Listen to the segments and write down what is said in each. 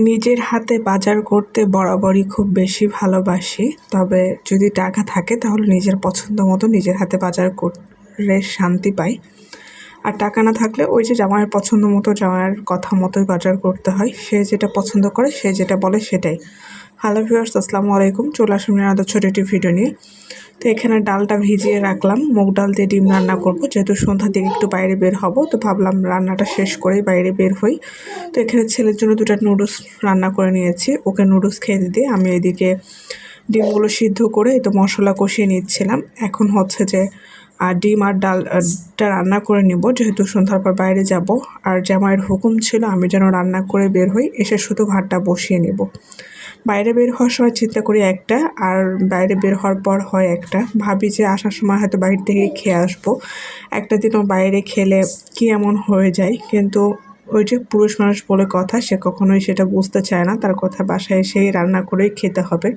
নিজের হাতে বাজার করতে বরাবরই খুব বেশি ভালোবাসি। তবে যদি টাকা থাকে তাহলে নিজের পছন্দ মতো নিজের হাতে বাজার করে শান্তি পাই। আর টাকা না থাকলে ওই যে জামাইয়ের পছন্দ মতো জামাইয়ের কথা মতোই বাজার করতে হয়। সে যেটা পছন্দ করে সে যেটা বলে সেটাই। হ্যালো ভিউয়ার্স, আসসালামু আলাইকুম। চলে আসলাম আমাদের ছোট একটি ভিডিও নিয়ে। তো এখানে ডালটা ভিজিয়ে রাখলাম, মুগ ডাল দিয়ে ডিম রান্না করব। যেহেতু সন্ধ্যার দিকে একটু বাইরে বের হব, তো ভাবলাম রান্নাটা শেষ করেই বাইরে বের হই। তো এখানে ছেলের জন্য 2টা নুডলস রান্না করে নিয়েছি। ওকে নুডলস খেতে দিয়ে আমি এদিকে ডিমগুলো সিদ্ধ করে তো মশলা কষিয়ে নিচ্ছিলাম। এখন হচ্ছে যে ডিম আর ডালটা রান্না করে নেব, যেহেতু সন্ধ্যার পর বাইরে যাব। আর জামাইয়ের হুকুম ছিল আমি যেন রান্না করে বের হই, এসে শুধু ভাতটা বসিয়ে নেব। বাইরে বের হওয়ার সময় চিন্তা করি একটা, আর বাইরে বের হওয়ার পর হয় একটা। ভাবি যে আসার সময় হয়তো বাইরে থেকে খেয়ে আসবো, একটা দিনও বাইরে খেলে কি এমন হয়ে যায়। কিন্তু ওই যে পুরুষ মানুষ বলে কথা, সে কখনোই সেটা বুঝতে চায় না। তার কথা বাসায় এসেই রান্না করেই খেতে হবে।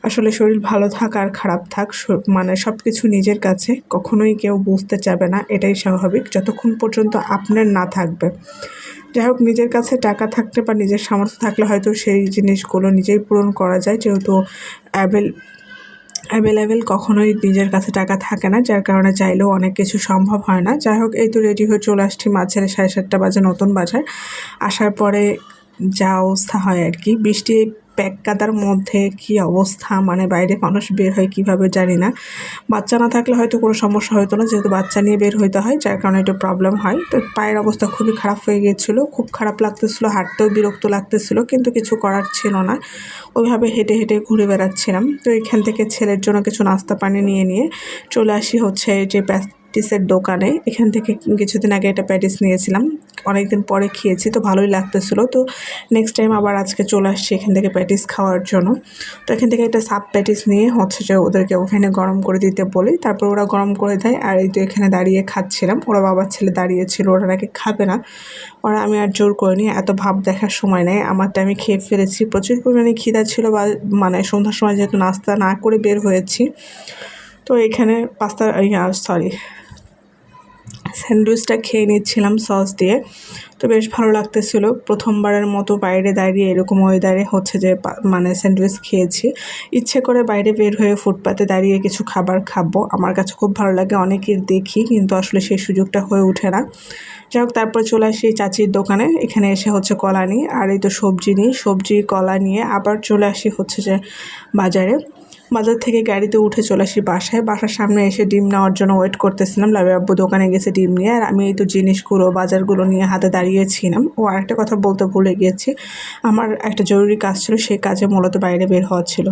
আসলে শরীর ভালো থাক আর খারাপ থাক, মানে সব কিছু নিজের কাছে, কখনোই কেউ বুঝতে চাবে না, এটাই স্বাভাবিক যতক্ষণ পর্যন্ত আপনার না থাকবে। যাই হোক, নিজের কাছে টাকা থাকলে বা নিজের সামর্থ্য থাকলে হয়তো সেই জিনিসগুলো নিজেই পূরণ করা যায়, যেহেতু অ্যাভেলেবেল কখনোই নিজের কাছে টাকা থাকে না, যার কারণে চাইলেও অনেক কিছু সম্ভব হয় না। যাই হোক, এই তো রেডি হয়ে চলে আসছি মাঝের 7:30 বাজে নতুন বাজার। আসার পরে যা অবস্থা হয় আর কি, বৃষ্টি প্যাক কাদার মধ্যে কি অবস্থা, মানে বাইরে মানুষ বের হয় কীভাবে জানি না। বাচ্চা না থাকলে হয়তো কোনো সমস্যা হতো না, যেহেতু বাচ্চা নিয়ে বের হইতে হয়, যার কারণে একটু প্রবলেম হয়। তো পায়ের অবস্থা খুবই খারাপ হয়ে গিয়েছিলো, খুব খারাপ লাগতেছিলো, হাঁটতেও বিরক্ত লাগতেছিলো, কিন্তু কিছু করার ছিল না। ওইভাবে হেঁটে হেঁটে ঘুরে বেড়াচ্ছিলাম। তো এখান থেকে ছেলের জন্য কিছু নাস্তা পানি নিয়ে চলে আসি হচ্ছে যে প্যাটিসের দোকানে। এখান থেকে কিছুদিন আগে একটা প্যাটিস নিয়েছিলাম, অনেকদিন পরে খেয়েছি, তো ভালোই লাগতেছিলো। তো নেক্সট টাইম আবার আজকে চলে আসছি এখান থেকে প্যাটিস খাওয়ার জন্য। তো এখান থেকে একটা সাব প্যাটিস নিয়ে হচ্ছে যে ওদেরকে ওখানে গরম করে দিতে বলি, তারপর ওরা গরম করে দেয়। আর এই তো এখানে দাঁড়িয়ে খাচ্ছিলাম, ওরা বাবার ছেলে দাঁড়িয়েছিল, ওরা নাকি খাবে না। ওরা, আমি আর জোর করিনি, এত ভাব দেখার সময় নেই, আমারটা আমি খেয়ে ফেলেছি। প্রচুর পরিমাণে খিদা ছিল, বা মানে সন্ধ্যার সময় যেহেতু নাস্তা না করে বের হয়েছি। তো এখানে স্যান্ডউইচটা খেয়ে নিচ্ছিলাম সস দিয়ে। তো বেশ ভালো লাগতেছিল, প্রথমবারের মতো বাইরে দাঁড়িয়ে এরকম ওয়েদারে হচ্ছে যে মানে স্যান্ডউইচ খেয়েছি। ইচ্ছে করে বাইরে বের হয়ে ফুটপাতে দাঁড়িয়ে কিছু খাবার খাবো, আমার কাছে খুব ভালো লাগে, অনেকের দেখি, কিন্তু আসলে সেই সুযোগটা হয়ে ওঠে না। যাই হোক, তারপরে চলে আসি চাচির দোকানে। এখানে এসে হচ্ছে কলা নিই, আর এই তো সবজি নিই, সবজি কলা নিয়ে আবার চলে আসি হচ্ছে যে বাজার থেকে গাড়িতে উঠে চলে আসি বাসায়। বাসার সামনে এসে ডিম নেওয়ার জন্য ওয়েট করতেছিলাম। লাভি আব্বু দোকানে গেছে ডিম নিয়ে, আর আমি এই তো জিনিসগুলো বাজারগুলো নিয়ে হাতে দাঁড়িয়েছিলাম। ও আরেকটা কথা বলতে ভুলে গিয়েছি, আমার একটা জরুরি কাজ ছিল, সেই কাজে মূলত বাইরে বের হওয়া ছিল।